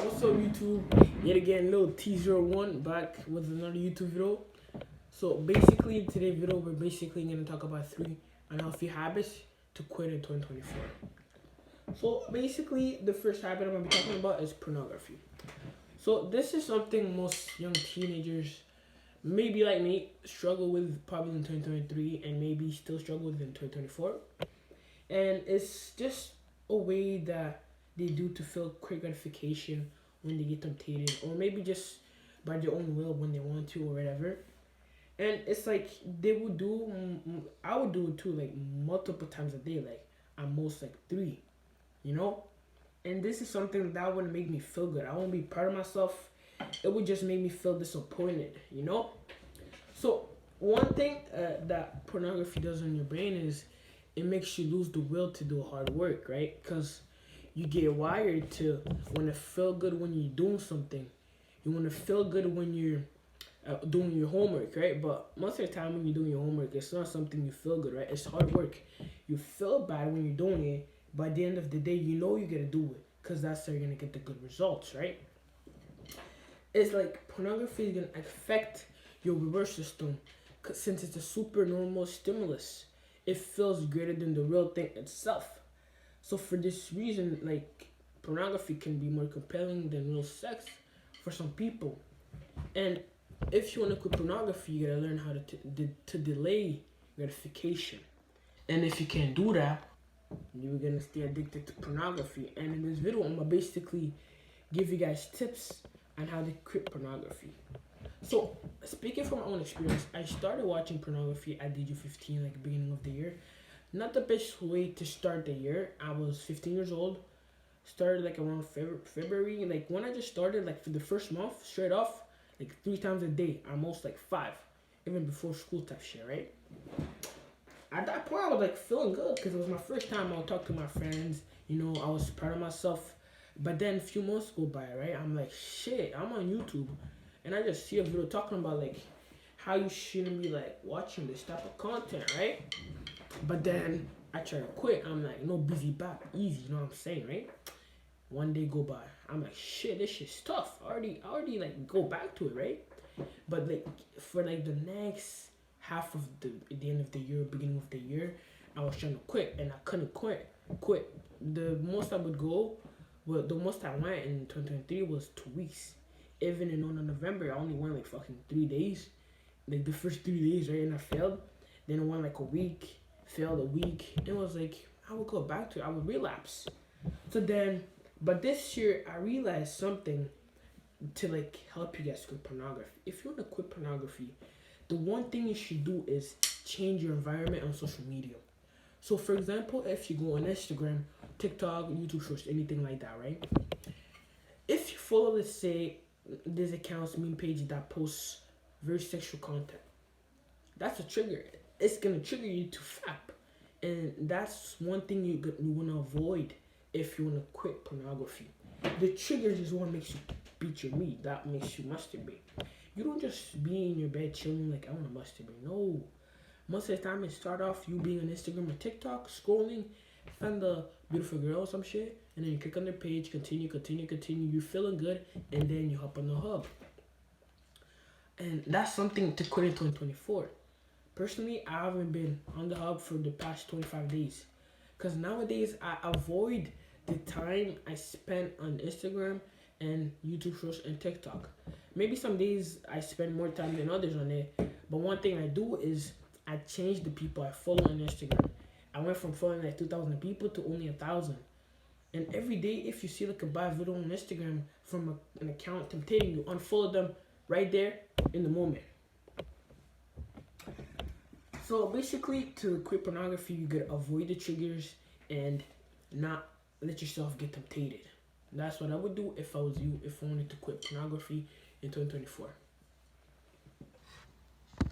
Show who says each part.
Speaker 1: What's up, YouTube? Yet again, little T01 back with another YouTube video. So basically, in today's video, we're basically gonna talk about 3 unhealthy habits to quit in 2024. So basically, the first habit I'm gonna be talking about is pornography. So this is something most young teenagers, maybe like me, struggle with probably in 2023 and maybe still struggle with in 2024. And it's just a way that they do to feel quick gratification when they get tempted, or maybe just by their own will when they want to, or whatever. And it's like they would do, I would do it too, like multiple times a day, like at most like three, you know? And this is something that wouldn't make me feel good. I won't be proud of myself. It would just make me feel disappointed, you know? So, one thing that pornography does in your brain is it makes you lose the will to do hard work, right? Because you get wired to want to feel good when you're doing something. You want to feel good when you're doing your homework, right? But most of the time when you're doing your homework, it's not something you feel good, right? It's hard work. You feel bad when you're doing it, but at the end of the day, you know you got to do it because that's how you're going to get the good results, right? It's like pornography is going to affect your reward system since it's a super normal stimulus. It feels greater than the real thing itself. So for this reason, like pornography can be more compelling than real sex for some people. And if you want to quit pornography, you gotta learn how to delay gratification. And if you can't do that, you're gonna stay addicted to pornography. And in this video, I'm gonna basically give you guys tips on how to quit pornography. So, speaking from my own experience, I started watching pornography at the age of 15, like the beginning of the year. Not the best way to start the year. I was 15 years old. Started like around February. Like when I just started, like for the first month, straight off, like 3 times a day, almost like 5, even before school type shit, right? At that point, I was like feeling good because it was my first time. I would talk to my friends. You know, I was proud of myself. But then a few months go by, right? I'm like, shit, I'm on YouTube. And I just see a video talking about like how you shouldn't be like watching this type of content, right? But then I try to quit. I'm like, no, busy back, easy, you know what I'm saying, right? One day go by. I'm like, shit, this shit's tough. I already like go back to it, right? But like for like the next half of the end of the year, beginning of the year, I was trying to quit and I couldn't quit. The most I would go, well, the most I went in 2023 was 2 weeks. Even in November, I only went like fucking 3 days. Like the first 3 days, right? And I failed. Then I went like a week, failed a week. It was like I would go back to it. I would relapse. So then, but this year I realized something to like help you guys quit pornography. If you want to quit pornography, the one thing you should do is change your environment on social media. So for example, if you go on Instagram, TikTok, YouTube Shorts, anything like that, right? If you follow, let's say, this account's meme page that posts very sexual content, that's a trigger. It's gonna trigger you to fap, and that's one thing you wanna avoid if you wanna quit pornography. The triggers is what makes you beat your meat. That makes you masturbate. You don't just be in your bed chilling like I wanna masturbate. No, most of the time it start off you being on Instagram or TikTok scrolling, find the beautiful girl or some shit, and then you click on their page, continue. You're feeling good, and then you hop on the hub. And that's something to quit in 2024. Personally, I haven't been on the hub for the past 25 days. Because nowadays, I avoid the time I spend on Instagram and YouTube Shorts and TikTok. Maybe some days I spend more time than others on it. But one thing I do is I change the people I follow on Instagram. I went from following like 2,000 people to only 1,000. And every day, if you see like a bad video on Instagram from an account tempting you, unfollow them right there in the moment. So basically, to quit pornography, you gotta avoid the triggers and not let yourself get tempted. That's what I would do if I was you, if I wanted to quit pornography in 2024.